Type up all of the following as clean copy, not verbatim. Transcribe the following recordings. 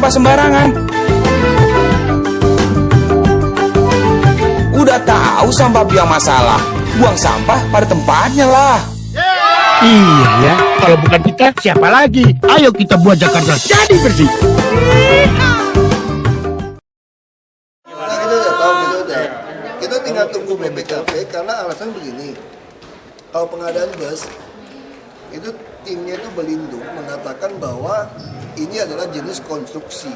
sampah sembarangan. Udah tahu sampah biang masalah, buang sampah pada tempatnya lah. Iya ya, kalau bukan kita siapa lagi? Ayo kita buat Jakarta jadi bersih. Nah, kita udah tahu, kita tinggal tunggu BPKP karena alasan begini. Kalau pengadaan bus itu timnya itu berlindung mengatakan bahwa ini adalah jenis konstruksi.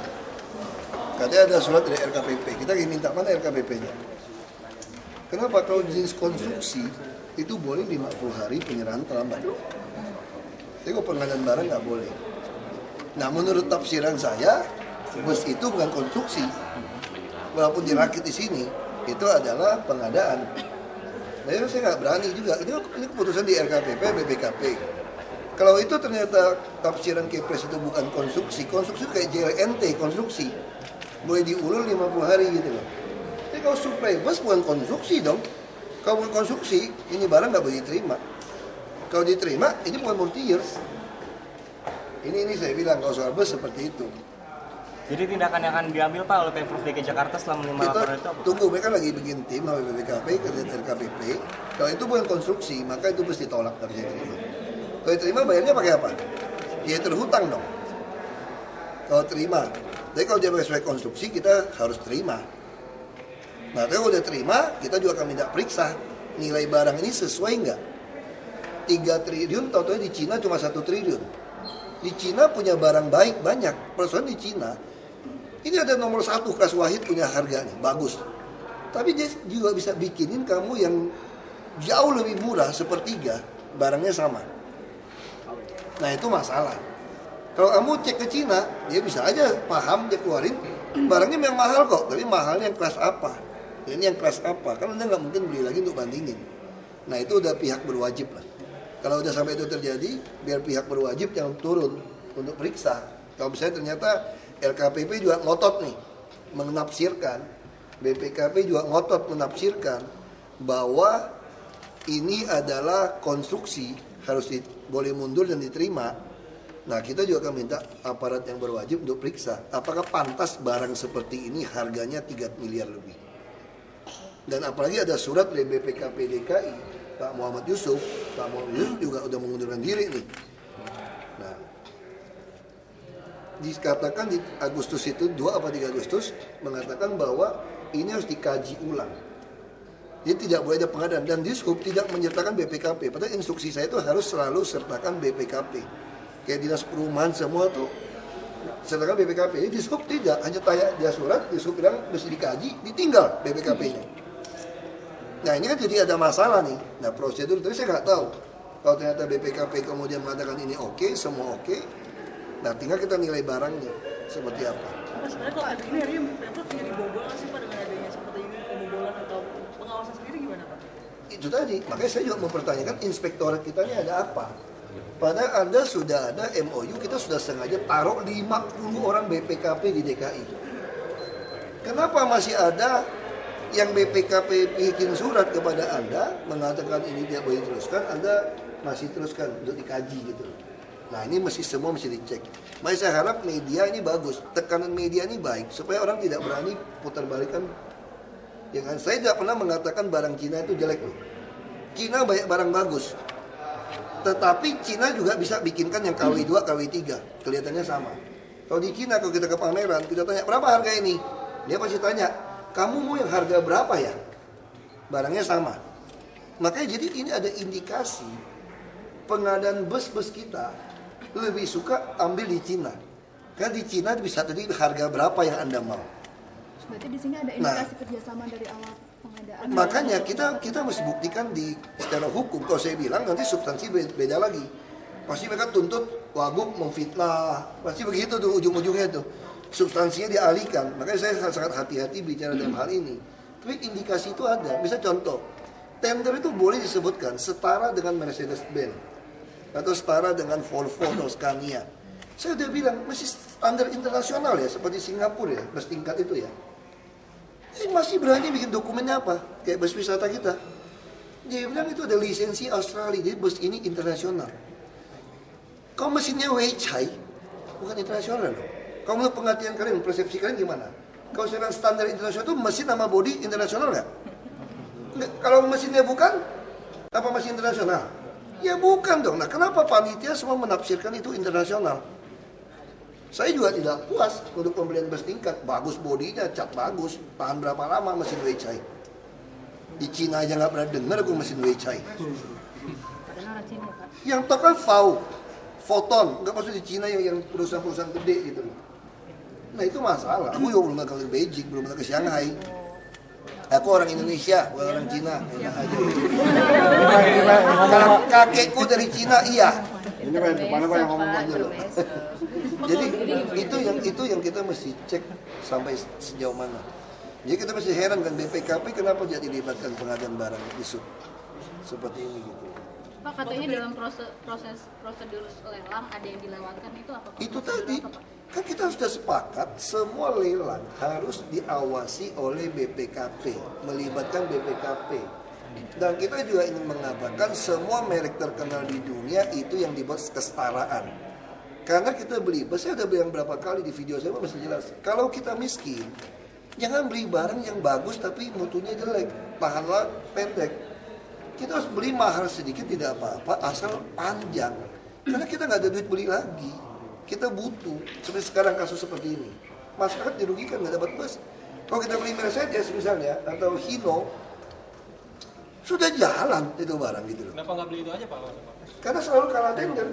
Katanya ada surat dari RKPP. Kita ingin minta mana RKPP-nya? Kenapa? Kalau jenis konstruksi itu boleh 50 hari penyerahan terlambat. Tapi kalau pengadaan barang nggak boleh. Nah, menurut tafsiran saya, bus itu bukan konstruksi. Walaupun dirakit di sini, itu adalah pengadaan. Nah, saya nggak berani juga. Ini keputusan di RKPP, BPKP. Kalau itu ternyata tafsiran Kepres itu bukan konstruksi kayak JLNT konstruksi, boleh diulur 50 hari gitu loh. Tapi kalau supply bus bukan konstruksi dong. Kalau bukan konstruksi, ini barang nggak boleh diterima. Kalau diterima, ini bukan multi years. Ini saya bilang kalau soal bus seperti itu. Jadi tindakan yang akan diambil Pak oleh Pemprov DKI Jakarta setelah menerima laporan itu apa? Tunggu, mereka lagi bikin tim sama BPKP, ke RKPP. Kalau itu bukan konstruksi, maka itu mesti ditolak dari diterima. Kalau diterima bayarnya pakai apa? Ya terhutang dong. Kalau terima, tapi kalau dia sesuai konstruksi kita harus terima. Nah, kalau udah terima, kita juga akan minta periksa nilai barang ini sesuai nggak? 3 triliun, tahu-tahu di Cina cuma 1 triliun. Di Cina punya barang baik banyak, persoalan di Cina. Ini ada nomor 1 Kas Wahid punya harga nih, bagus. Tapi dia juga bisa bikinin kamu yang jauh lebih murah, sepertiga, barangnya sama. Nah itu masalah. Kalau kamu cek ke Cina, dia bisa aja paham, dia keluarin barangnya memang mahal kok, tapi mahalnya yang kelas apa? Ini yang kelas apa? Kan Anda nggak mungkin beli lagi untuk bandingin. Nah itu udah pihak berwajib lah. Kalau udah sampai itu terjadi, biar pihak berwajib yang turun untuk periksa. Kalau misalnya ternyata LKPP juga ngotot nih, menafsirkan, BPKP juga ngotot menafsirkan bahwa ini adalah konstruksi, harus boleh mundur dan diterima. Nah kita juga akan minta aparat yang berwajib untuk periksa apakah pantas barang seperti ini harganya 3 miliar lebih. Dan apalagi ada surat dari BPKP DKI Pak Muhammad Yusuf juga udah mengundurkan diri nih. Nah dikatakan di Agustus itu 2 apa 3 Agustus mengatakan bahwa ini harus dikaji ulang. Jadi tidak boleh ada pengadaan dan Dishub tidak menyertakan BPKP. Padahal instruksi saya itu harus selalu sertakan BPKP. Kayak dinas perumahan semua tuh sertakan BPKP. Jadi Dishub tidak, hanya tanya dia surat, Dishub bilang mesti dikaji, ditinggal BPKP-nya. Nah ini kan jadi ada masalah nih. Nah prosedur tapi saya nggak tahu. Kalau ternyata BPKP kemudian mengatakan ini oke, semua oke. Nah tinggal kita nilai barangnya seperti apa. Sebenarnya kalau ada ini hari Pemprov jadi dibobol sih Pak dengan adanya seperti ini pembobolan atau pengawasan sendiri gimana Pak? Itu tadi, makanya saya juga mempertanyakan inspektorat kita ini ada apa. Padahal Anda sudah ada MOU, kita sudah sengaja taruh 50 orang BPKP di DKI. Kenapa masih ada yang BPKP bikin surat kepada Anda mengatakan ini tidak boleh diteruskan, Anda masih teruskan untuk dikaji gitu. Nah ini semua mesti dicek. Makanya saya harap media ini bagus, tekanan media ini baik supaya orang tidak berani putar balikan. Ya kan? Saya tidak pernah mengatakan barang Cina itu jelek loh. Cina banyak barang bagus. Tetapi Cina juga bisa bikinkan yang KW2, KW3. Kelihatannya sama. Kalau di Cina, kalau kita ke pameran, kita tanya, berapa harga ini? Dia pasti tanya, kamu mau yang harga berapa ya? Barangnya sama. Makanya jadi ini ada indikasi pengadaan bus-bus kita lebih suka ambil di Cina. Karena di Cina bisa tadi harga berapa yang Anda mau. Berarti di sini ada indikasi kerjasama dari awal pengadaan. Makanya kita mesti buktikan di secara hukum. Kalau saya bilang nanti substansi beda lagi. Pasti mereka tuntut Wagub memfitnah. Pasti begitu tuh ujung-ujungnya tuh. Substansinya dialihkan. Makanya saya sangat hati-hati bicara dalam hal ini. Tapi indikasi itu ada. Bisa contoh, tender itu boleh disebutkan setara dengan Mercedes-Benz atau setara dengan Volvo atau Scania. Saya udah bilang masih standar internasional ya, seperti Singapura ya, bus tingkat itu ya. Masih berani bikin dokumennya apa? Kayak bus wisata kita. Dia bilang itu ada lisensi Australia, jadi bus ini internasional. Kalau mesinnya Weichai, bukan internasional loh. Kalau menurut pengertian kalian, persepsi kalian gimana? Kalau sekarang standar internasional itu mesin sama bodi internasional nggak? Kalau mesinnya bukan, apa mesin internasional? Ya bukan dong. Nah kenapa panitia semua menafsirkan itu internasional? Saya juga tidak puas untuk pembelian bus tingkat. Bagus bodinya, cat bagus, tahan berapa lama mesin Weichai. Di Cina aja nggak pernah dengar aku mesin Weichai. Yang top kan Foton, nggak maksud di Cina yang perusahaan-perusahaan gede gitu. Nah itu masalah. Aku juga belum pernah ke Beijing, belum pernah ke Shanghai. Aku orang Indonesia, bukan orang Cina. Enak aja. Kalau kakekku dari Cina, iya. Ini kemana Pak yang ngomong aja loh. Jadi itu yang kita mesti cek sampai sejauh mana. Jadi kita mesti heran kan BPKP kenapa jadi dilibatkan pengadaan barang di sub seperti ini gitu. Pak, katanya dalam proses prosedur lelang ada yang dilewatkan, itu apa? Itu tadi kan kita sudah sepakat semua lelang harus diawasi oleh BPKP, melibatkan BPKP. Dan kita juga ingin mengatakan semua merek terkenal di dunia itu yang dibuat kesetaraan. Karena kita beli, saya udah bilang berapa kali di video saya masih jelas. Kalau kita miskin, jangan beli barang yang bagus tapi mutunya jelek, tahanlah pendek. Kita harus beli mahal sedikit tidak apa-apa, asal panjang. Karena kita nggak ada duit beli lagi. Kita butuh, seperti sekarang kasus seperti ini. Masyarakat dirugikan, nggak dapat bus. Kalau kita beli Mercedes misalnya, atau Hino, sudah jalan itu barang gitu loh. Kenapa nggak beli itu aja Pak? Karena selalu kalah tender.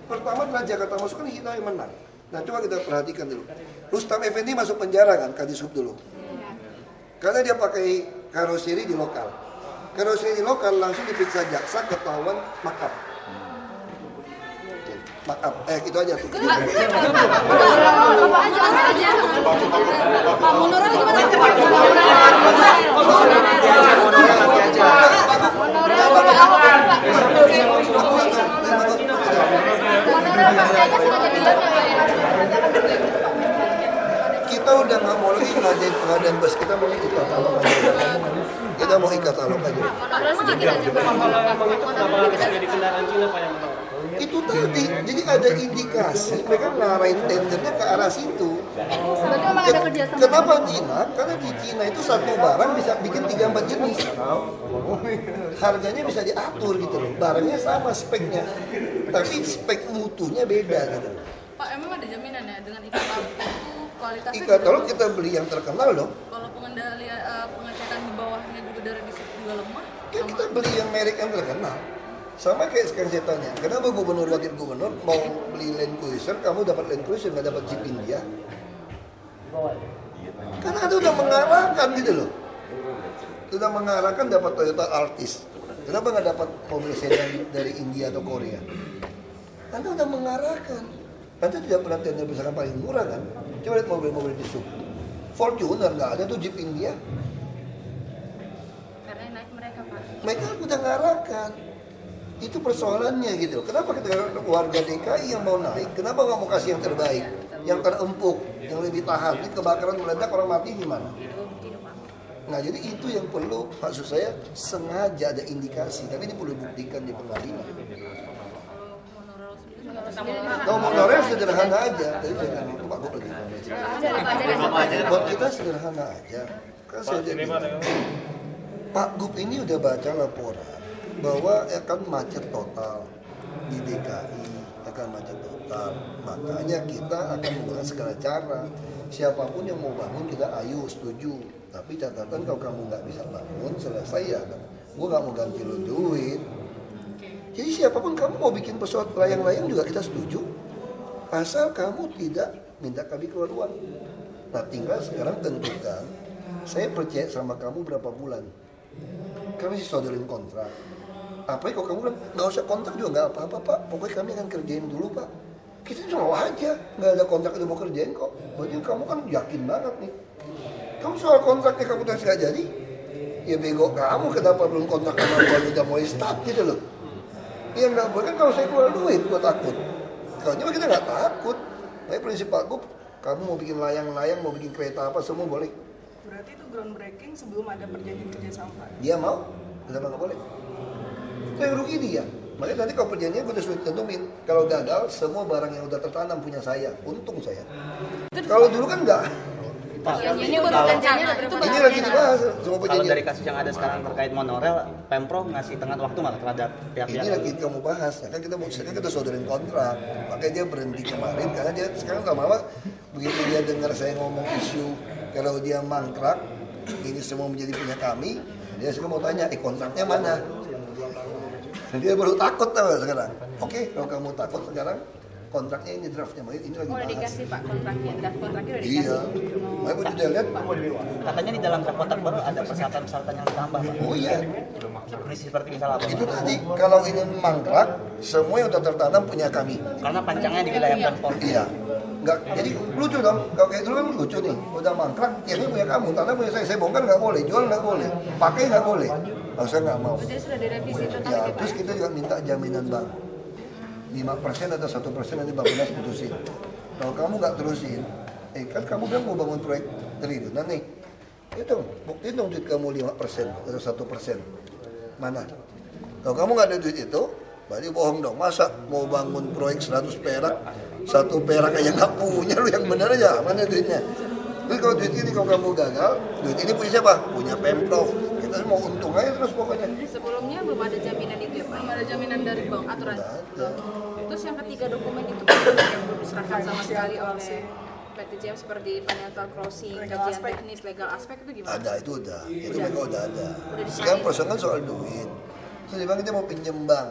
Pertama adalah Jakarta masuk kan Hino yang menang. Nah coba kita perhatikan dulu. Rustam Effendi masuk penjara kan, Kadisub dulu. Karena dia pakai karoseri di lokal. Karoseri di lokal langsung diperiksa jaksa, ketahuan makap. Makap, itu aja tuh. Pak Munur gimana? Kita udah nggak mau lagi ngadain pengadaan bus, kita mau ikut katalog aja. Kita mau ikut katalog aja. Itu tadi, jadi ada indikasi mereka ngarahin tendernya ke arah situ. Kenapa Cina? Karena di Cina itu satu barang bisa bikin 3-4 jenis. Harganya bisa diatur gitu loh. Barangnya sama speknya, tapi spek mutunya beda gitu. Pak, emang ada jaminan ya dengan e-katalog itu kualitasnya? E-katalog kita beli yang terkenal dong. Kalau pengecekan di bawahnya juga dari disitu juga lemah. Ya kita beli yang merek yang terkenal. Sama kayak sekarang saya tanya, kenapa gubernur wakil gubernur mau beli Land Cruiser, kamu dapat Land Cruiser nggak dapat Jeep India? Karena Anda udah mengarahkan gitu loh. Sudah mengarahkan dapat Toyota Altis. Kenapa nggak dapat mobil sedan dari India atau Korea? Anda udah mengarahkan. Anda tidak pernah tender misalkan paling murah kan? Coba lihat mobil-mobil di sub. Fortuner nggak ada tuh Jeep India. Karena naik mereka, Pak. Mereka udah mengarahkan. Itu persoalannya gitu. Kenapa kita warga DKI yang mau naik, kenapa nggak mau kasih yang terbaik, yang terempuk, yang lebih tahan? Ini kebakaran meledak orang mati gimana? Nah jadi itu yang perlu, maksud saya sengaja ada indikasi, tapi ini perlu dibuktikan di pengadilan. Kalau monorail sederhana aja, tadi saya bilang Pak Gop lagi. Buat kita sederhana aja. Kan saya jadi Pak Gop ini udah baca laporan bahwa akan macet total di DKI, akan macet total. Makanya kita akan menggunakan segala cara. Siapapun yang mau bangun kita ayo setuju. Tapi catatan kalau kamu nggak bisa bangun selesai ya kan. Gue nggak mau ganti lo duit. Jadi siapapun kamu mau bikin pesawat layang-layang juga kita setuju. Asal kamu tidak minta kami keluar uang. Nah tinggal sekarang tentukan. Saya percaya sama kamu berapa bulan. Kami sih sodorin kontrak. Apalagi kalau kamu bilang, nggak usah kontrak juga nggak apa-apa Pak, pokoknya kami akan kerjain dulu Pak. Kita mau aja, nggak ada kontrak itu mau kerjain kok. Berarti kamu kan yakin banget nih. Kamu soal kontraknya kamu terus nggak jadi, ya bego kamu kenapa belum kontrak sama gua udah mulai start gitu loh. Ya nggak boleh kan kalau saya keluar duit gua takut. Kalau kita nggak takut. Tapi prinsip Pak Gub, kamu mau bikin layang-layang, mau bikin kereta apa semua boleh. Berarti itu groundbreaking sebelum ada perjanjian kerjasama. Dia mau, kenapa nggak boleh? Yang rugi dia. Makanya nanti kalau perjanjiannya gue udah sudah tentuin. Kalau gagal, semua barang yang udah tertanam punya saya. Untung saya. Kalau dulu kan enggak. Ini baru rencana, itu baru Ini lagi dibahas semua Kalau perjanjian. dari kasus yang ada sekarang terkait monorail, Pemprov ngasih tengah waktu nggak terhadap pihak-pihak? Ini lagi kamu bahas, ya kan kita sodorin kontrak, makanya dia berhenti kemarin karena dia sekarang lama-lama begitu dia dengar saya ngomong isu kalau dia mangkrak, ini semua menjadi punya kami, dia sekarang mau tanya, kontraknya mana? Dia baru takut tahu sekarang. Oke, kalau kamu takut sekarang kontraknya ini draftnya, ini lagi udah bahas. dikasih Pak kontraknya, draft kontraknya udah dikasih. Iya, makanya gue sudah lihat. Katanya di dalam draft kontrak baru ada persyaratan-persyaratan yang ditambah, Pak. Oh iya, Seperti misalnya apa? itu tadi kalau ini mangkrak, semua yang sudah tertanam punya kami. Karena pancangnya di wilayah Pemprov. Iya. Enggak, jadi lucu dong. Kalau kayak dulu kan lucu nih. Udah mangkrak, tiangnya punya kamu, tanah punya saya bongkar nggak boleh, jual nggak boleh, pakai nggak boleh. Kalau saya nggak mau. Jadi sudah direvisi total Ya, gitu Pak. terus kita juga minta jaminan bank. 5% atau 1% nanti Bappenas putusin. Kalau kamu nggak terusin, kan kamu bilang mau bangun proyek triliunan nih. Hitung, buktiin dong duit kamu 5% atau 1%. Mana? Kalau kamu nggak ada duit itu, berarti bohong dong. Masa mau bangun proyek 100 perak, 1 perak aja nggak punya, lu yang bener aja, mana duitnya? Tapi kalau duit ini kalau kamu gagal, duit ini punya siapa? Punya Pemprov. Kita mau untung aja terus pokoknya. Sebelumnya belum ada jaminan itu ya Pak? Belum ada jaminan dari bank aturan? Nggak ada. Terus yang ketiga dokumen itu yang belum diserahkan sama sekali oleh PTJM seperti financial closing, kajian teknis, legal aspek itu gimana? Ada, itu udah. Itu mereka udah ada. Sekarang persoalan soal duit. Terus dia bilang kita mau pinjam bank.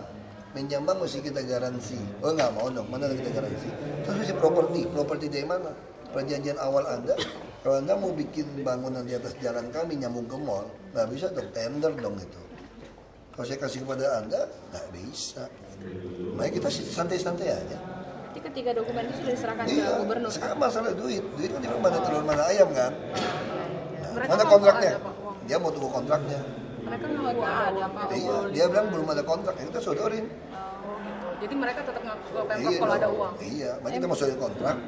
Pinjam bank mesti kita garansi. Oh nggak mau dong, mana kita garansi? Terus mesti properti. Properti dari mana? Perjanjian awal Anda, kalau Anda mau bikin bangunan di atas jalan kami nyambung ke mall, nggak bisa dong, tender dong itu. Kalau saya kasih kepada Anda, nggak bisa. Makanya kita santai-santai aja. Jadi ketiga dokumen itu sudah diserahkan ke Iya, gubernur. sekarang masalah duit. Duit kan dimana telur mana ayam kan? Mereka Mana mau kontraknya? ada, Pak, uang. Dia mau tunggu kontraknya. Mereka nggak ada Pak. Iya, dia bilang belum ada kontrak, ya kita sodorin. Jadi mereka tetap ngaku ke Pemprov Iya, kalau ada dong. uang. Iya, makanya kita mau sodorin kontrak.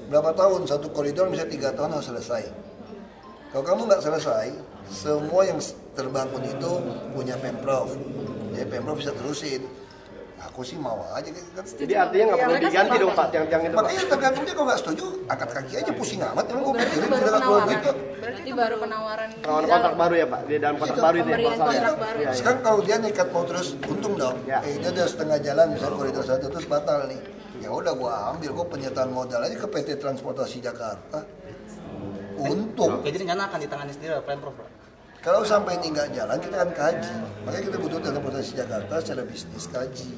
Berapa tahun satu koridor bisa 3 tahun harus selesai. Kalau kamu nggak selesai, semua yang terbangun itu punya Pemprov. Jadi Pemprov bisa terusin. Aku sih mau aja kan. Jadi artinya nggak perlu diganti dong Pak tiang-tiang itu Pak. Makanya tergantung dia kalau nggak setuju, angkat kaki aja pusing amat. Emang gue Berarti pikirin baru udah nggak keluar duit penawaran. kok. Berarti baru penawaran. Penawaran kontrak baru ya Pak, di dalam kontrak baru itu ya Pemberian pasalnya. kontrak baru. Iya, iya. Sekarang kalau dia nekat mau terus, untung dong. Ya. Dia udah setengah jalan, misalnya koridor 1 terus batal nih. Ya udah gua ambil, gua penyertaan modal aja ke PT Transportasi Jakarta. Untung. Jadi rencana akan ditangani sendiri oleh Pemprov, Pak. Kalau sampai ini nggak jalan, kita akan kaji. Makanya kita butuh Transportasi Jakarta secara bisnis kaji.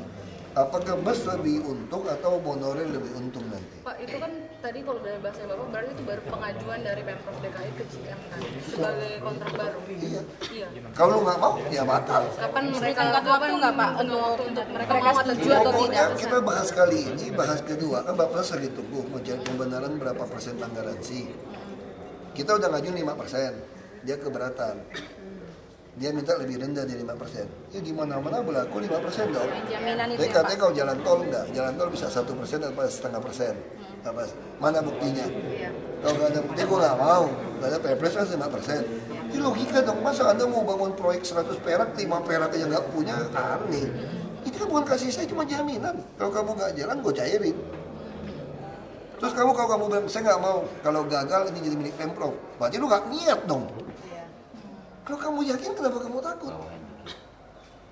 Apakah bus lebih untung atau monorail lebih untung nanti? Pak, itu kan tadi kalau dari bahasa Bapak berarti itu baru pengajuan dari Pemprov DKI ke GM kan sebagai kontrak baru. Iya. Iya. Kalau lu nggak mau, ya batal. Kapan mereka waktu nggak Pak untuk mereka mau atau setuju atau Pokoknya tidak? kita bahas kali ini, bahas kedua. Kan Bapak lagi tunggu mau cari pembenaran berapa persen anggaransi. Kita udah ngajuin 5%, dia keberatan. Dia minta lebih rendah dari 5%. Ya di mana-mana berlaku 5% dong. Jaminan itu Jadi ya Pak. katanya kalau jalan tol enggak, jalan tol bisa 1% atau 0,5%. Mana buktinya? Iya. Kalau nggak ada bukti, gue nggak mau. Nggak ada perpres kan 5%. Ini logika dong, masa Anda mau bangun proyek 100 perak, 5 perak aja nggak punya, aneh. Ini kan bukan kasih saya, cuma jaminan. Kalau kamu nggak jalan, gue cairin. Terus kalau kamu bilang, saya nggak mau, kalau gagal ini jadi milik Pemprov. Berarti lu nggak niat dong. Kalau kamu yakin, kenapa kamu takut?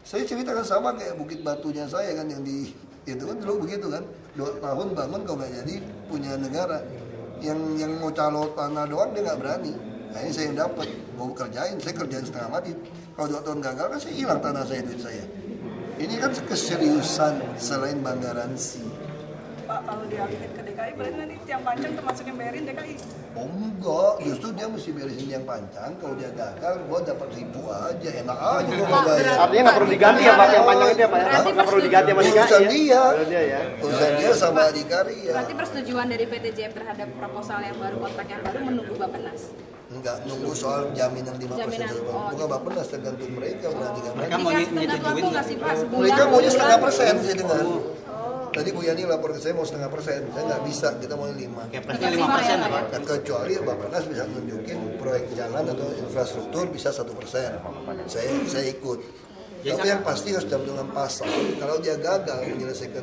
Saya ceritakan sama kayak Bukit Batunya saya kan, yang di itu kan dulu begitu kan, 2 tahun bangun kalau nggak jadi punya negara. Yang mau calo tanah doang dia nggak berani. Nah ini saya yang dapat, mau kerjain, saya kerjain setengah mati. Kalau 2 tahun gagal kan saya hilang tanah saya, duit saya. Ini kan keseriusan selain bank garansi. Pak, kalau dialihin ke DKI berarti nanti tiang panjang termasuk yang bayarin DKI? Oh enggak, justru dia mesti beresin yang pancang. Kalau dia gagal, gua dapat 1.000 aja, enak aja gua nggak bayar. Artinya nggak perlu diganti ya Pak yang panjang itu ya Pak ya? Berarti Nggak perlu diganti sama DKI Urusan ya? dia, Urusan dia ya. urusan dia sama Adikarya. Berarti persetujuan dari PTJM terhadap proposal yang baru, kontrak yang baru menunggu Bappenas. Enggak, nunggu soal jaminan 5%. Jaminan, oh, Bukan Bappenas, tergantung mereka berani nggak berani. Mereka mau Dikasih tenggat nyetujuin waktu nggak nggak? sih Pak? Sebulan, Mereka maunya 2 setengah bulan? persen, saya dengar. Tadi Bu Yani lapor ke saya mau 0,5%, saya nggak bisa, kita mau 5. Kepresnya 5% ya, Pak. Dan kecuali Bappenas bisa nunjukin proyek jalan atau infrastruktur bisa 1%. Saya ikut. Tapi yang pasti harus dalam dengan pasal. Kalau dia gagal menyelesaikan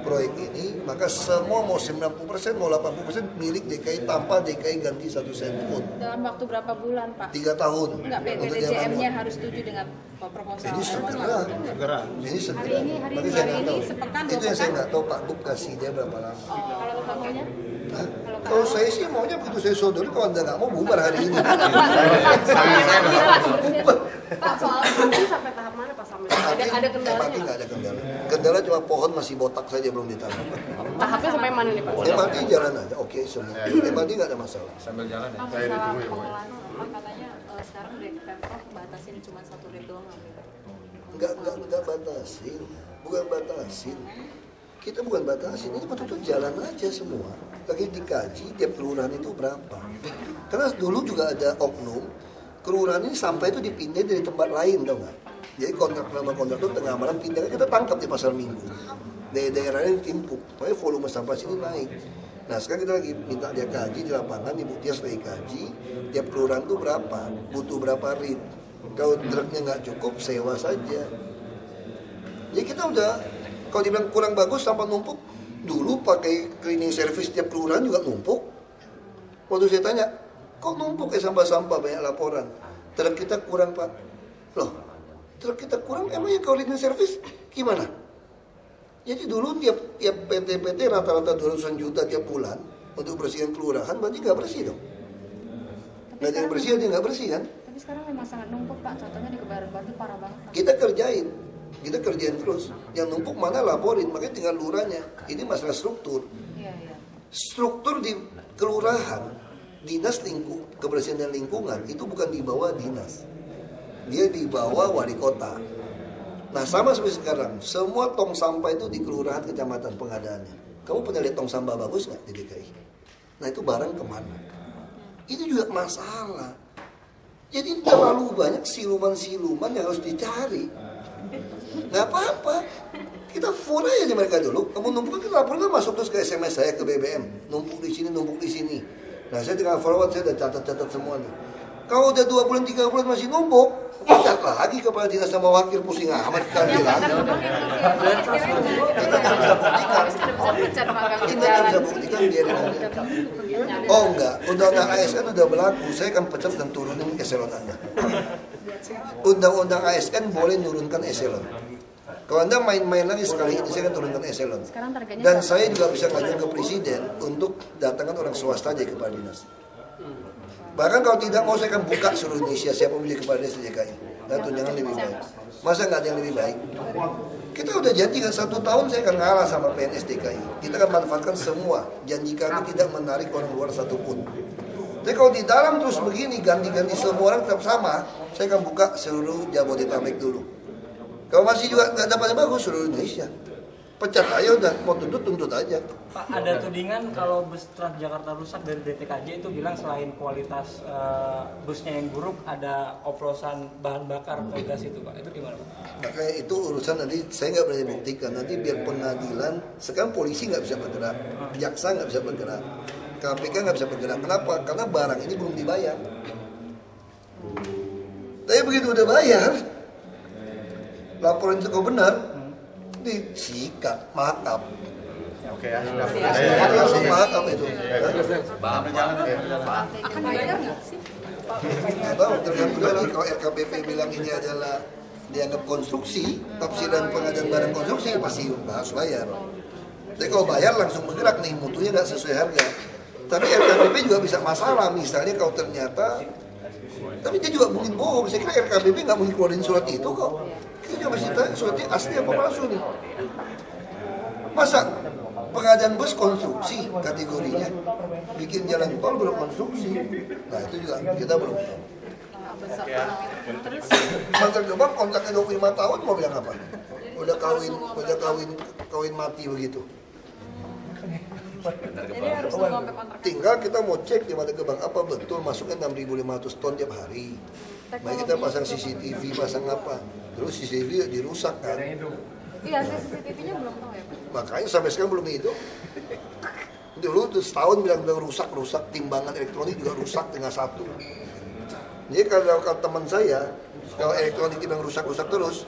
proyek ini, maka semua mau 90%, mau 80% milik DKI tanpa DKI ganti 1 sen pun. Dalam waktu berapa bulan, Pak? 3 tahun. Enggak, untuk PDJM-nya harus setuju dengan proposal. Ini segera. Ini segera. Hari Tapi saya nggak ini, tahu. sepekan, Itu 2 yang saya pekan? nggak tahu Pak Gub kasih dia berapa lama. Kalau Bapak maunya? Hah? Kalau saya sih maunya begitu saya sodori, kalau Anda nggak mau bubar hari ini. Pak, soal mati sampai tahap mana Pak sampai? Ada kendalanya? MRT nggak ada kendala. Kendala cuma pohon masih botak saja belum ditanam. Tahapnya sampai mana nih Pak? MRT jalan aja, oke semua. MRT nggak ada masalah. Masalah pengolahan sampah katanya sekarang dari Pemprov batasin cuma 1 rit doang. Nggak batasin, bukan batasin. Kita bukan batasin, ini betul-betul jalan aja semua. Lagi dikaji tiap kelurahan itu berapa. Karena dulu juga ada oknum, kelurahan ini sampah itu dipindah dari tempat lain, tau nggak? Jadi kontraktor tengah malam pindah, kita tangkap di pasar Minggu. Daerah lain timpuk, makanya volume sampah sini naik. Nah sekarang kita lagi minta dia kaji di lapangan, Ibu Tias lagi kaji, tiap kelurahan itu berapa, butuh berapa rit. Kalau truknya nggak cukup, sewa saja. Jadi kita udah, kalau dibilang kurang bagus sampah numpuk, dulu pakai cleaning service tiap kelurahan juga numpuk. Waktu saya tanya, kok numpuk ya sampah-sampah banyak laporan? Truk kita kurang Pak. Loh, truk kita kurang emangnya kalau cleaning service gimana? Jadi dulu tiap PT-PT rata-rata 200 juta tiap bulan untuk bersihkan kelurahan, berarti nggak bersih dong. Nggak ada yang bersih, ada yang nggak bersih kan? Tapi sekarang memang sangat numpuk Pak, contohnya di Kebayoran Baru parah banget Pak. Kita kerjain terus. Yang numpuk mana laporin, makanya tinggal lurahnya. Ini masalah struktur. Iya. Struktur di kelurahan, dinas kebersihan dan lingkungan itu bukan di bawah dinas. Dia di bawah wali kota. Nah sama seperti sekarang, semua tong sampah itu di kelurahan kecamatan pengadaannya. Kamu pernah lihat tong sampah bagus nggak di DKI? Nah itu barang kemana? Itu juga masalah. Jadi terlalu banyak siluman-siluman yang harus dicari. Nggak apa-apa, kita full aja mereka dulu. Kamu numpuk kan laporan masuk terus ke SMS saya, ke BBM. Numpuk di sini. Nah saya tinggal forward, saya udah catat semua nih. Kalau udah 2 bulan, 3 bulan masih numpuk, pecat lagi kepala dinas sama wakil, pusing amat kan bilang. Kita nggak bisa buktikan. Biarin aja. Oh enggak, undang-undang ASN udah berlaku, saya akan pecat dan turunin eselon Anda. Undang-undang ASN boleh nurunkan eselon. Kalau Anda main-main lagi sekali ini, saya akan turunkan eselon. Dan saya juga bisa ngajukan ke presiden untuk datangkan orang swasta aja kepala dinas. Bahkan kalau tidak mau, saya akan buka seluruh Indonesia siapa menjadi kepala dinas DKI. Dan tunjangan lebih baik. Masa nggak ada yang lebih baik? Kita udah janji kan 1 tahun saya akan ngalah sama PNS DKI. Kita akan manfaatkan semua. Janji kami tidak menarik orang luar satupun. Tapi kalau di dalam terus begini, ganti-ganti semua orang tetap sama, saya akan buka seluruh Jabodetabek dulu. Kalau masih juga nggak dapat yang bagus, seluruh Indonesia. Pecat aja udah, mau tuntut aja. Pak, ada tudingan kalau bus Transjakarta rusak dari DTKJ itu bilang selain kualitas busnya yang buruk, ada oplosan bahan bakar atau gas itu Pak. Itu gimana Pak? Makanya itu urusan nanti saya nggak berani buktikan. Nanti biar pengadilan, sekarang polisi nggak bisa bergerak, jaksa nggak bisa bergerak, KPK nggak bisa bergerak. Kenapa? Karena barang ini belum dibayar. Tapi begitu udah bayar, laporan itu kau benar, disikat, mahakam. Oke ya, sudah. Langsung mahakam itu. Akan dibayar nggak sih? Nggak tahu, tergantung lagi kalau RKPP bilang ini adalah dianggap konstruksi, tafsiran pengadaan barang konstruksi pasti harus bayar. Tapi kalau bayar langsung bergerak nih, mutunya nggak sesuai harga. Tapi RKPP juga bisa masalah, misalnya kalau ternyata, tapi dia juga mungkin bohong. Saya kira RKPP nggak mungkin keluarin surat itu kok. Kita juga masih tanya suratnya asli apa palsu nih. Masa pengadaan bus konstruksi kategorinya, bikin jalan tol belum konstruksi. Nah itu juga kita belum tahu. Mantan Gebang kontraknya 25 tahun mau bilang apa? Udah kawin mati begitu. Jadi harus nunggu sampai kontrak. Tinggal kita mau cek di Mata Gebang apa betul masuknya 6.500 ton tiap hari. Baik kita pasang CCTV, pasang apa, terus CCTV dirusak kan. Iya, CCTV-nya belum tahu ya Pak. Makanya sampai sekarang belum itu. Dulu tuh setahun bilang rusak, timbangan elektronik juga rusak tinggal 1. Jadi kalau teman saya, kalau elektronik bilang rusak terus,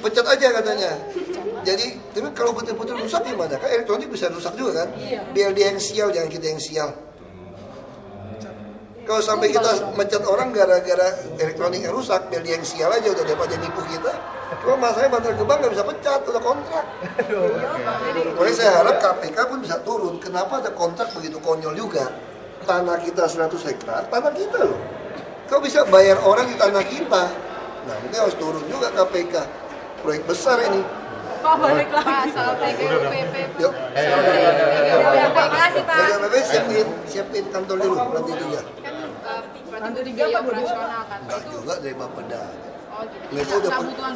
pecat aja katanya. Jadi, tapi kalau betul-betul rusak gimana? Kan elektronik bisa rusak juga kan? Biar dia yang sial, jangan kita yang sial. Kalau sampai kita mecat orang gara-gara elektronik yang rusak, biar dia yang sial aja udah daripada nipu kita. Cuma masalahnya Bantar Gebang nggak bisa pecat, udah kontrak. Makanya saya harap KPK pun bisa turun. Kenapa ada kontrak begitu konyol juga? Tanah kita 100 hektar, tanah kita loh. Kau bisa bayar orang di tanah kita. Nah, mungkin harus turun juga KPK. Proyek besar ini. Pak balik lagi. Soal TGUPP. Yuk. Makasih Pak. TGUPP siapin kantor dulu, nanti juga. Kan berarti butuh biaya operasional kan. Enggak juga dari Bapeda. Oh gitu.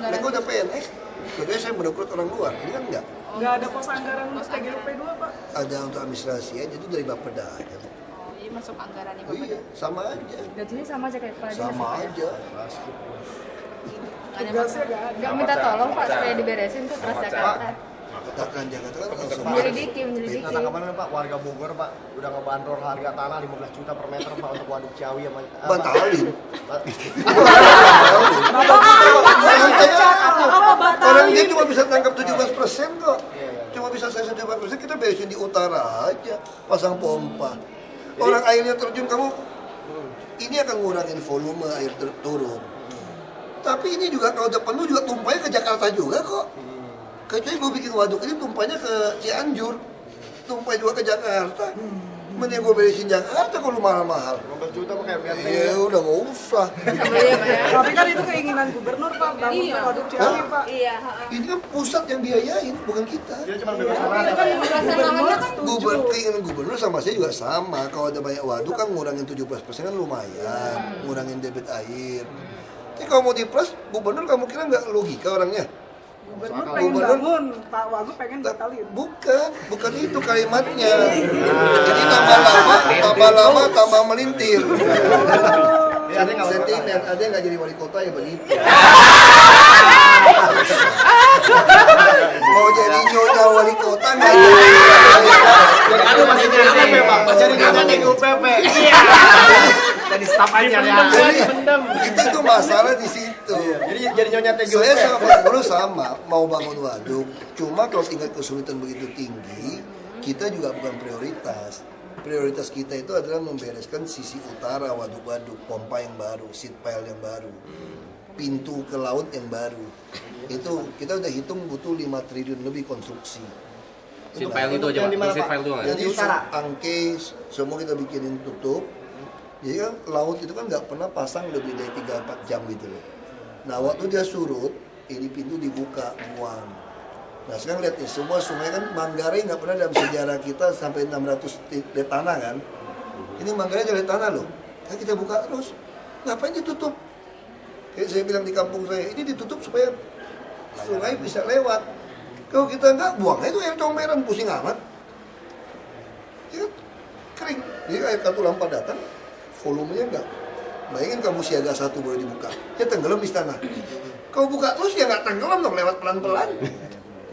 Mereka udah PNS. Jadi saya merekrut orang luar, ini kan enggak. Nggak ada pos anggaran untuk TGUP 2 Pak? Ada untuk administrasi aja itu dari Bapeda. Jadi masuk anggaran Oh iya, sama aja. Gajinya sama aja kayak Pak. Sama aja. Tugasnya nggak ada. Nggak minta tolong Pak supaya diberesin tuh Transjakarta. Transjakarta kan langsung. Menyelidiki. Nah, kemarin Pak, warga Bogor Pak udah ngebandrol harga tanah 15 juta per meter Pak untuk waduk Ciawi sama Batalin. Apa Orang dia cuma bisa tangkap 17% kok. Cuma bisa saya 17%, kita beresin di utara aja, pasang pompa. Orang airnya terjun kamu, ini akan ngurangin volume air turun. Tapi ini juga kalau udah penuh juga tumpahnya ke Jakarta juga kok. Kecuali gue bikin waduk ini tumpahnya ke Cianjur, tumpah juga ke Jakarta. Mending gue beresin Jakarta kalau mahal-mahal. 15 juta pakai BNT. Ya udah nggak usah. Tapi kan itu keinginan gubernur Pak, bangun waduk Ciawi Pak. Iya. Ini kan pusat yang biayain, bukan kita. Dia cuma bebas lahan. Keinginan gubernur sama saya juga sama. Kalau ada banyak waduk kan ngurangin 17% kan lumayan, ngurangin debit air. Tapi kalau mau di plus, gubernur kamu kira nggak logika orangnya? Gubernur pengen bangun, Pak Wagub pengen batalin. Bukan itu kalimatnya. Jadi tambah lama tambah melintir. Sentimen, ada yang nggak jadi wali kota ya begitu. Mau jadi nyonya wali kota nggak jadi. Aduh masih jadi UPP Pak, masih jadi UPP. Jadi staf aja ya. Itu tuh masalah di situ. Jadi nyonya TGUP. Saya sama Pak Gubernur sama, mau bangun waduk. Cuma kalau tingkat kesulitan begitu tinggi, kita juga bukan prioritas. Prioritas kita itu adalah membereskan sisi utara waduk-waduk, pompa yang baru, seat pile yang baru, pintu ke laut yang baru. Itu kita udah hitung butuh 5 triliun lebih konstruksi. Seat pile itu aja Pak, seat pile doang ya? Jadi angke semua kita bikinin tutup. Jadi kan laut itu kan nggak pernah pasang lebih dari 3-4 jam gitu loh. Nah waktu dia surut, ini pintu dibuka, buang. Nah sekarang lihat nih, semua sungai kan Manggarai nggak pernah dalam sejarah kita sampai 600 dari tanah kan. Ini Manggarai dari tanah loh. Nah, kita buka terus, ngapain ditutup? Kayak saya bilang di kampung saya, ini ditutup supaya sungai bisa lewat. Kalau kita nggak buang, itu air comberan, pusing amat. Ya, kering. Jadi air kartu lampa datang, volumenya enggak. Bayangin kamu siaga 1 boleh dibuka, ya tenggelam di tanah. Kau buka terus ya nggak tenggelam dong, lewat pelan-pelan.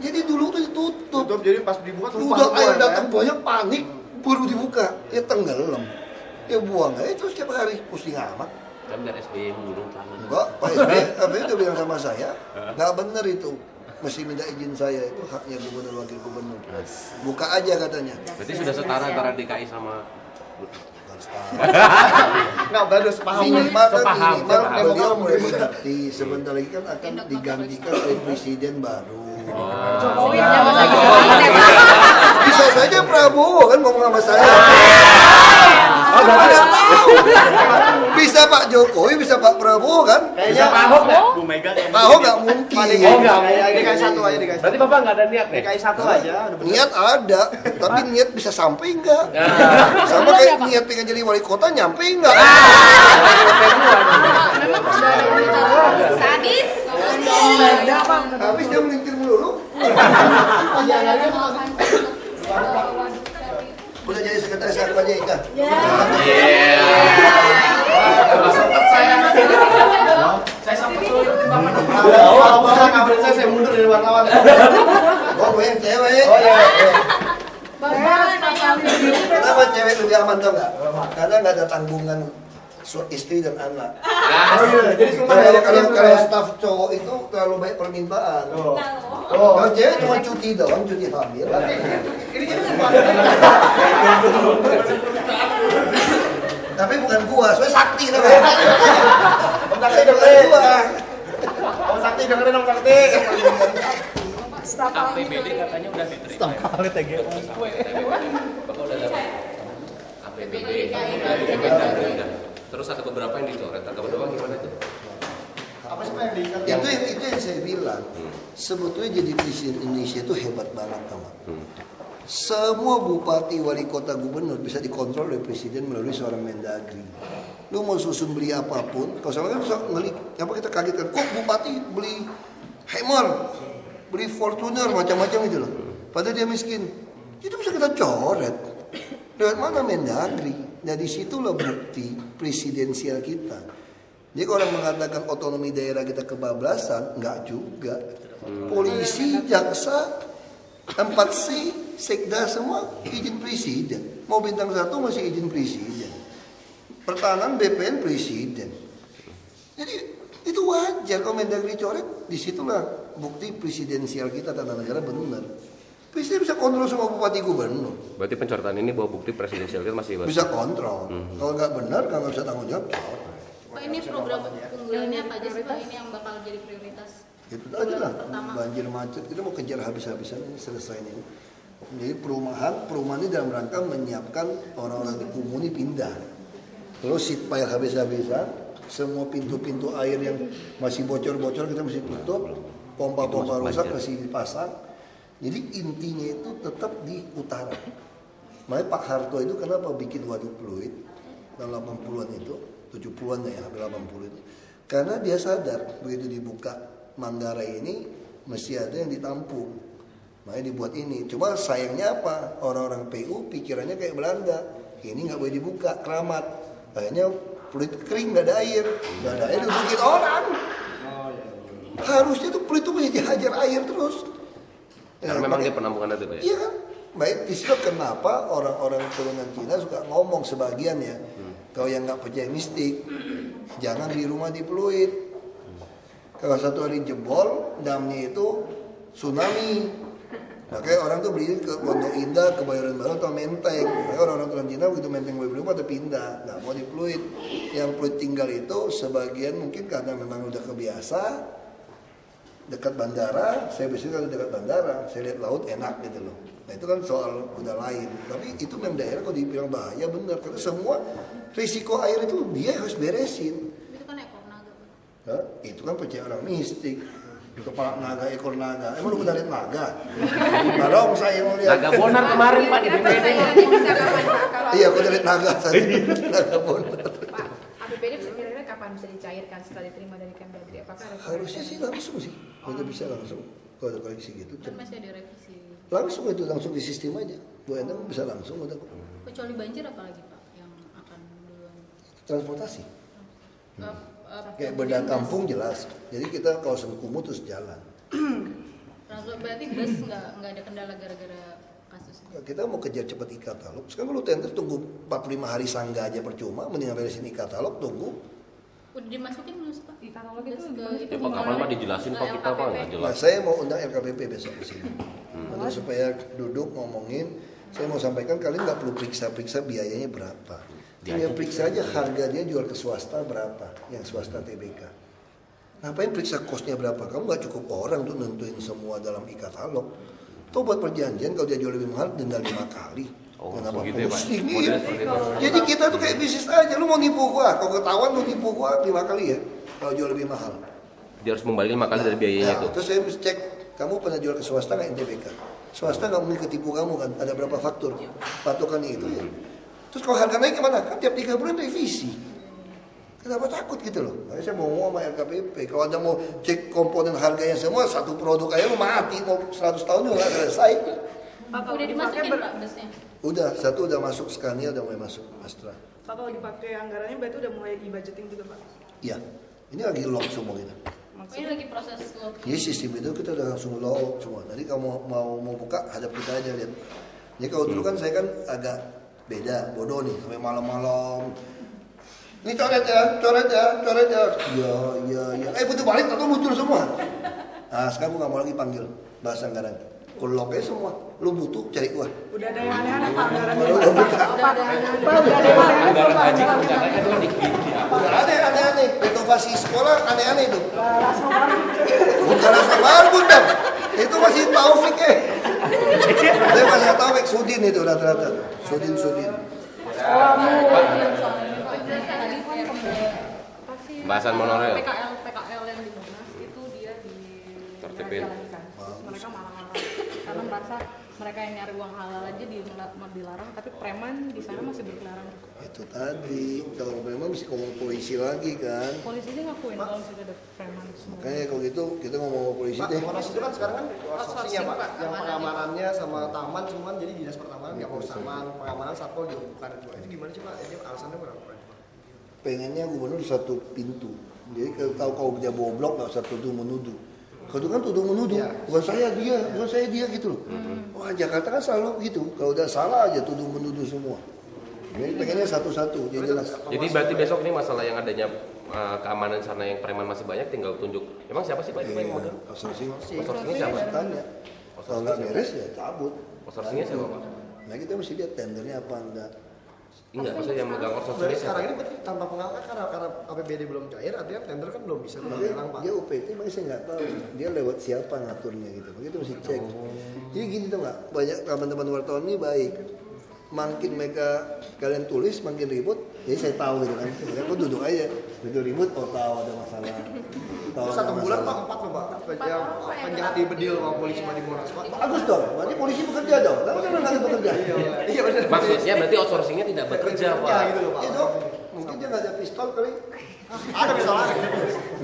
Jadi dulu tuh ditutup. Jadi pas dibuka udah air datang banyak panik, baru dibuka, ya tenggelam. Ya buang aja terus setiap hari, pusing amat. Kan biar SBY mengurung tanah. Enggak, Pak SBY udah bilang sama saya, nggak bener itu. Mesti minta izin saya, itu haknya gubernur wakil gubernur. Buka aja katanya. Berarti sudah setara antara DKI sama nggak baru sepaham. Minimal beliau mulai mengerti. Sebentar lagi kan akan digantikan oleh presiden baru. Bisa saja Prabowo kan ngomong sama saya. Bisa Pak Jokowi, bisa Pak Prabowo kan? Kayaknya Pak Ahok nggak? Bu Mega. Pak Ahok nggak mungkin. Oh nggak, DKI 1 aja DKI 1. Berarti Bapak nggak ada niat nih? DKI 1 aja. Niat ada, tapi niat bisa sampai enggak? Sama kayak niat pengen jadi wali kota nyampe enggak? Sadis. Habis dia melintir melulu. Udah jadi sekretaris aku aja Ika. Saya sampai sulit saya mundur dari wartawan. Oh, gue yang cewek. Oh iya. Kenapa cewek lebih aman tau nggak? Karena nggak ada tanggungan istri dan anak. Oh iya, jadi semua Kalau staf cowok itu terlalu banyak permintaan. Kalau cewek cuma cuti doang, cuti hamil. Tapi bukan gua, soalnya sakti namanya. Om Sakti dengerin. Om Sakti dengerin Om Sakti. APBD katanya udah diterima. Bapak udah dapat APBD. Terus ada beberapa yang dicoret. Ada beberapa gimana tuh? Apa sih yang diikat? Itu yang saya bilang. Sebetulnya jadi presiden Indonesia itu hebat banget, teman. Semua bupati, wali kota, gubernur bisa dikontrol oleh presiden melalui seorang Mendagri. Lu mau susun beli apapun, kalau salah kan apa kita kaget kan, kok bupati beli Hammer, beli Fortuner, macam-macam itu loh. Padahal dia miskin. Itu bisa kita coret. Lewat mana Mendagri? Nah disitulah bukti presidensial kita. Jadi kalau orang mengatakan otonomi daerah kita kebablasan, enggak juga. Polisi, jaksa, 4C, sekda semua izin presiden. Mau bintang 1 masih izin presiden. Pertahanan BPN presiden. Jadi itu wajar kalau Mendagri coret. Disitulah bukti presidensial kita tata negara benar. Presiden bisa kontrol semua bupati gubernur. Berarti pencoretan ini bawa bukti presidensial kita masih Bisa kontrol. Kalau nggak benar, kalau nggak bisa tanggung jawab, coret. Pak, ini program unggulannya apa aja sih Pak ini yang bakal jadi prioritas? Itu aja lah, banjir macet kita mau kejar habis-habisan ini selesai ini. Jadi perumahan ini dalam rangka menyiapkan orang-orang di kumuh ini pindah. Terus seat pile habis-habisan, semua pintu-pintu air yang masih bocor-bocor kita mesti tutup, pompa-pompa rusak masih dipasang. Jadi intinya itu tetap di utara. Makanya Pak Harto itu kenapa bikin waduk fluid tahun 80-an itu, 70-an ya, hampir 80 itu. Karena dia sadar begitu dibuka Manggarai ini mesti ada yang ditampung, makanya dibuat ini. Cuma sayangnya apa? Orang-orang PU pikirannya kayak Belanda, ini nggak boleh dibuka, keramat. Akhirnya fluid kering, nggak ada air dibukin orang. Harusnya tuh fluid itu mesti dihajar air terus. Karena memang dia penampungan itu, Pak. Iya kan? Baik, disebut kenapa orang-orang keturunan Cina suka ngomong sebagian ya, kalau yang nggak percaya mistik, jangan di rumah di fluid. Kalau satu hari jebol, damnya itu tsunami. Makanya orang tuh beli ke Pondok Indah, ke Bayoran Baru atau Menteng. Makanya orang-orang keturunan Cina begitu Menteng belum pada pindah, nggak mau di fluid. Yang fluid tinggal itu sebagian mungkin karena memang udah kebiasa. Dekat bandara, saya biasanya kalau dekat bandara, saya lihat laut enak gitu loh. Nah itu kan soal udah lain. Tapi itu memang daerah kalau dibilang bahaya benar. Karena semua risiko air itu dia harus beresin. Itu kan ekor naga. Hah? Itu kan percaya orang mistik. Kepala naga, ekor naga. Emang lu pernah lihat naga? Kalau saya mau lihat Naga bonar kemarin Pak di BPD. Bisa kapan Pak? Kalau iya, aku udah lihat naga tadi. Naga bonar. Pak, APBD kira-kira kapan bisa dicairkan setelah diterima dari Kemdagri? Apakah Harusnya sih langsung sih. Kalau bisa langsung. Kalau ada koleksi gitu. kan masih ada revisi? Langsung itu langsung di sistem aja. Bu Endang bisa langsung udah. Kecuali banjir apalagi Pak yang akan duluan? Transportasi. Kayak bedah kampung jelas. Jadi kita kawasan kumuh terus jalan. Berarti bus nggak ada kendala gara-gara kasus ini? Kita mau kejar cepat e-katalog. Sekarang kalau tender tunggu 45 hari sangga aja percuma. Mendingan beresin e-katalog tunggu. Udah dimasukin belum sih Pak? E-katalog itu Ya Pak, kapan Pak dijelasin Pak kita Pak nggak Nah, jelas. saya mau undang LKPP besok ke sini. Untuk supaya duduk ngomongin. Saya mau sampaikan kalian nggak perlu periksa biayanya berapa. Tinggal periksa aja harga dia jual ke swasta berapa. Yang swasta TBK. Ngapain periksa kosnya berapa? Kamu nggak cukup orang untuk nentuin semua dalam e-katalog. Tuh buat perjanjian kalau dia jual lebih mahal denda 5 kali. Oh, Kenapa begitu ya, Pak? pusing? Modelnya Iya. seperti itu. Jadi kita tuh kayak bisnis aja. Lu mau nipu gua, kalau ketahuan lu nipu gua 5 kali ya. Kalau jual lebih mahal. Dia harus membayar 5 kali dari biayanya itu. Terus saya mesti cek, kamu pernah jual ke swasta nggak NTBK? Swasta nggak mungkin ketipu kamu kan? Ada berapa faktur? Patokannya itu ya. Terus kalau harga naik gimana? Kan tiap 3 bulan revisi. Kenapa takut gitu loh? Makanya saya mau ngomong sama LKPP. Kalau Anda mau cek komponen harganya semua, satu produk aja lu mati. Mau 100 tahun juga nggak selesai. Pak, kalau Udah dipakai dimasukin Pak busnya? Udah, satu udah masuk, Scania udah mulai masuk, Astra. Pak, kalau dipakai anggarannya berarti udah mulai e-budgeting juga Pak? Iya, ini lagi lock semua kita. Oh, ini lagi proses lock. Jadi sistem itu kita udah langsung lock semua. Tadi kamu mau buka, hadap kita aja lihat. Jadi kalau dulu kan saya kan agak beda, bodoh nih, sampai malam-malam. Ini coret ya. Begitu balik atau muncul semua. Nah sekarang gue gak mau lagi panggil bahasa Anggaran. Kolok aja semua. Lu butuh cari gua. Udah ada yang aneh-aneh Pak anggaran Anggaran haji rencananya itu Udah aneh-aneh. Renovasi sekolah aneh-aneh itu. Bukan rasa baru dong. Itu masih Taufik Dia masih Taufik Sudin itu rata-rata. Sudin. Bahasan monorail. PKL yang di Monas itu dia Tertipin. Mereka marah-marah karena merasa mereka yang nyari uang halal aja dilarang, tapi preman di sana masih berkeliaran. Itu tadi kalau preman mesti ngomong polisi lagi kan. Polisi aja ngakuin kalau sudah ada preman semua. Makanya kalau gitu kita ngomong sama polisi deh. Monas itu kan sekarang kan outsourcing ya Pak. Yang pengamanannya sama taman cuman jadi dinas pertamanan nggak mau sama pengamanan satpol juga bukan itu. Itu gimana sih Pak? Ini alasannya berapa? Pengennya gubernur satu pintu. Jadi kalau kau dia boblok nggak usah tuduh menuduh. Kalau kan tuduh menuduh, bukan saya dia gitu loh. Wah Jakarta kan selalu gitu. Kalau udah salah aja tuduh menuduh semua. Jadi pengennya satu-satu, jadi jelas. Jadi berarti besok ini masalah yang adanya keamanan sana yang preman masih banyak tinggal tunjuk. Emang siapa sih Pak yang megang? Outsourcing siapa? Tanya. Kalau nggak beres ya cabut. Outsourcingnya siapa Pak? Nah kita mesti lihat tendernya apa enggak. Enggak, maksudnya yang megang outsourcingnya Sebenarnya siapa? sekarang ini berarti tanpa pengawasan karena APBD belum cair, artinya tender kan belum bisa dilelang Pak. Dia UPT makanya saya nggak tahu dia lewat siapa ngaturnya gitu. Begitu mesti cek. Jadi gini tuh nggak, banyak teman-teman wartawan ini baik. Makin mereka kalian tulis makin ribut, jadi saya tahu gitu kan. Makanya aku duduk aja, begitu ribut, tahu ada masalah. Terus 1 bulan Pak 4 loh Pak, yang penjahat di bedil sama polisi di Monas Pak. Bagus dong, berarti polisi bekerja dong. Kenapa kan nggak bekerja? Iya benar. Maksudnya berarti outsourcingnya tidak bekerja Pak. Gitu loh Pak. Itu mungkin dia nggak ada pistol kali. Ada pistol lain.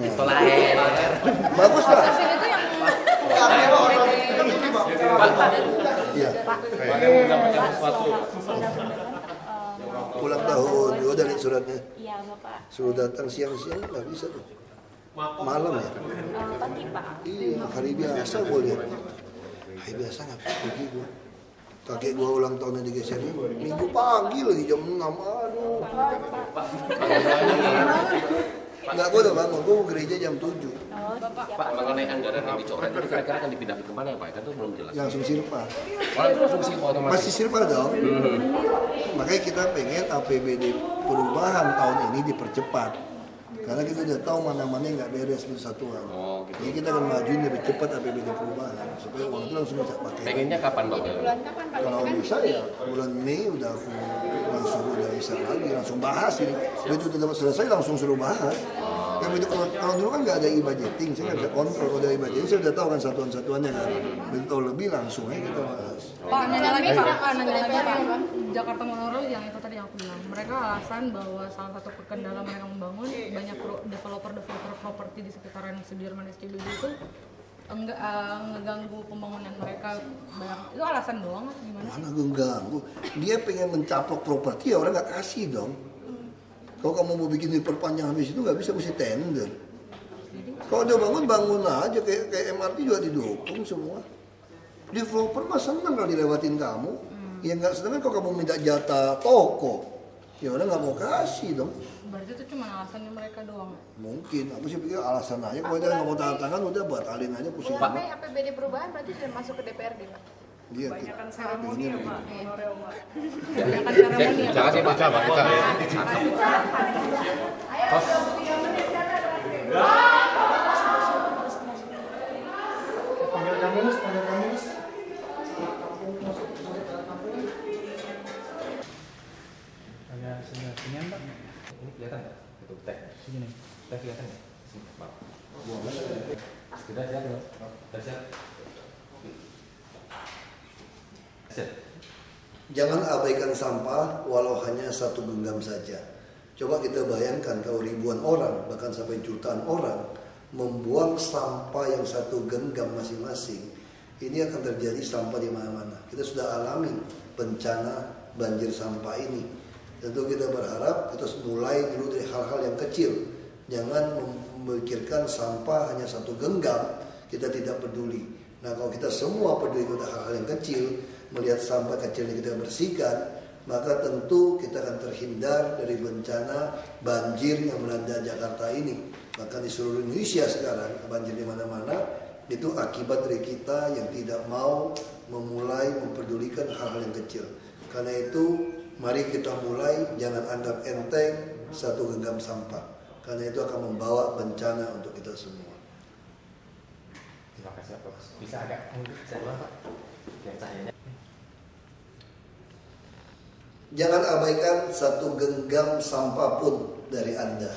Pistol lain. Bagus lah. Itu yang Iya. Ulang tahun, juga dari suratnya. Iya Bapak. Suruh datang siang-siang nggak bisa tuh. Malam ya? Pagi Pak. Iya, hari biasa gue lihat. Hari biasa nggak bisa pergi gue. Kakek gue ulang tahunnya digeser minggu pagi lagi jam 6. Aduh. Enggak, gue udah bangun. Gue mau gereja jam 7. Pak, mengenai anggaran yang dicoret itu kira-kira akan dipindah kemana ya Pak? Kan itu belum jelas. Langsung silpa. Kalau itu langsung silpa otomatis. Masih silpa dong. Makanya kita pengen APBD perubahan tahun ini dipercepat. Karena kita udah tahu mana-mana yang nggak beres di satuan. Oh, gitu. Jadi kita akan majuin lebih cepat APBD perubahan supaya uang itu langsung bisa pakai. Pengennya kapan Pak? Bulan kapan Pak? Kalau bisa ya bulan Mei udah aku langsung udah bisa lagi langsung bahas ini. Begitu udah dapat selesai langsung suruh bahas. Kan begitu kalau dulu kan nggak ada e-budgeting, saya nggak bisa kontrol. Kalau ada e-budgeting saya udah tahu kan satuan-satuannya kan. Begitu tahu lebih langsung aja kita bahas. Pak, nanya lagi Pak. Jakarta Monorail yang itu tadi yang aku bilang. Mereka alasan bahwa salah satu kendala mereka membangun banyak developer properti di sekitaran Sudirman SCBD itu enggak ngeganggu pembangunan mereka banyak. Itu alasan doang atau gimana? Mana ganggu? Dia pengen mencaplok properti ya orang nggak kasih dong. Kalau kamu mau bikin diperpanjang habis itu nggak bisa mesti tender. Kalau udah bangun aja kayak MRT juga didukung semua. Developer mah seneng kalau dilewatin kamu. Ya nggak seneng kalau kamu minta jatah toko. Ya orang nggak mau kasih dong. Berarti itu cuma alasannya mereka doang. Mungkin, aku sih pikir alasan aja. Kalau dia nggak mau tanda tangan udah batalin aja pusing. Bulan Mei APBD perubahan berarti sudah masuk ke DPRD Pak. Dia Banyakan seremoni ya Pak, Monorail Pak. Banyakan seremoni ya. Jangan sih Pak. Ini kelihatan nggak? Itu teh. Sini. Teh kelihatan nggak? Maaf. Sudah siap belum? Sudah siap. Siap. Jangan abaikan sampah walau hanya satu genggam saja. Coba kita bayangkan kalau ribuan orang, bahkan sampai jutaan orang membuang sampah yang satu genggam masing-masing. Ini akan terjadi sampah di mana-mana. Kita sudah alami bencana banjir sampah ini. Tentu kita berharap kita mulai dulu dari hal-hal yang kecil. Jangan memikirkan sampah hanya satu genggam, kita tidak peduli. Nah kalau kita semua peduli pada hal-hal yang kecil, melihat sampah kecil yang kita bersihkan, maka tentu kita akan terhindar dari bencana banjir yang melanda Jakarta ini. Bahkan di seluruh Indonesia sekarang banjir di mana-mana itu akibat dari kita yang tidak mau memulai mempedulikan hal-hal yang kecil. Karena itu mari kita mulai, jangan anggap enteng satu genggam sampah. Karena itu akan membawa bencana untuk kita semua. Terima kasih Pak. Bisa agak saya ulang Pak. Biar cahayanya. Jangan abaikan satu genggam sampah pun dari Anda.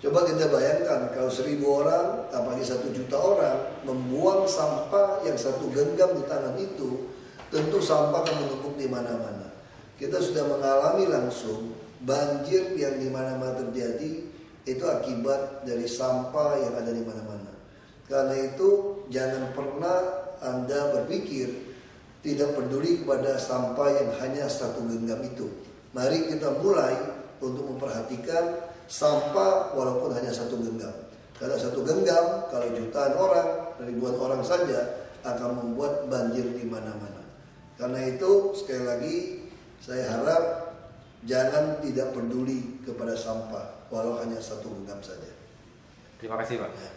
Coba kita bayangkan kalau 1.000 orang, apalagi 1 juta orang membuang sampah yang satu genggam di tangan itu, tentu sampah akan menumpuk di mana-mana. Kita sudah mengalami langsung banjir yang di mana-mana terjadi itu akibat dari sampah yang ada di mana-mana. Karena itu jangan pernah Anda berpikir tidak peduli kepada sampah yang hanya satu genggam itu. Mari kita mulai untuk memperhatikan sampah walaupun hanya satu genggam. Karena satu genggam kalau jutaan orang, ribuan orang saja akan membuat banjir di mana-mana. Karena itu sekali lagi saya harap jangan tidak peduli kepada sampah walau hanya satu genggam saja. Terima kasih Pak. Ya,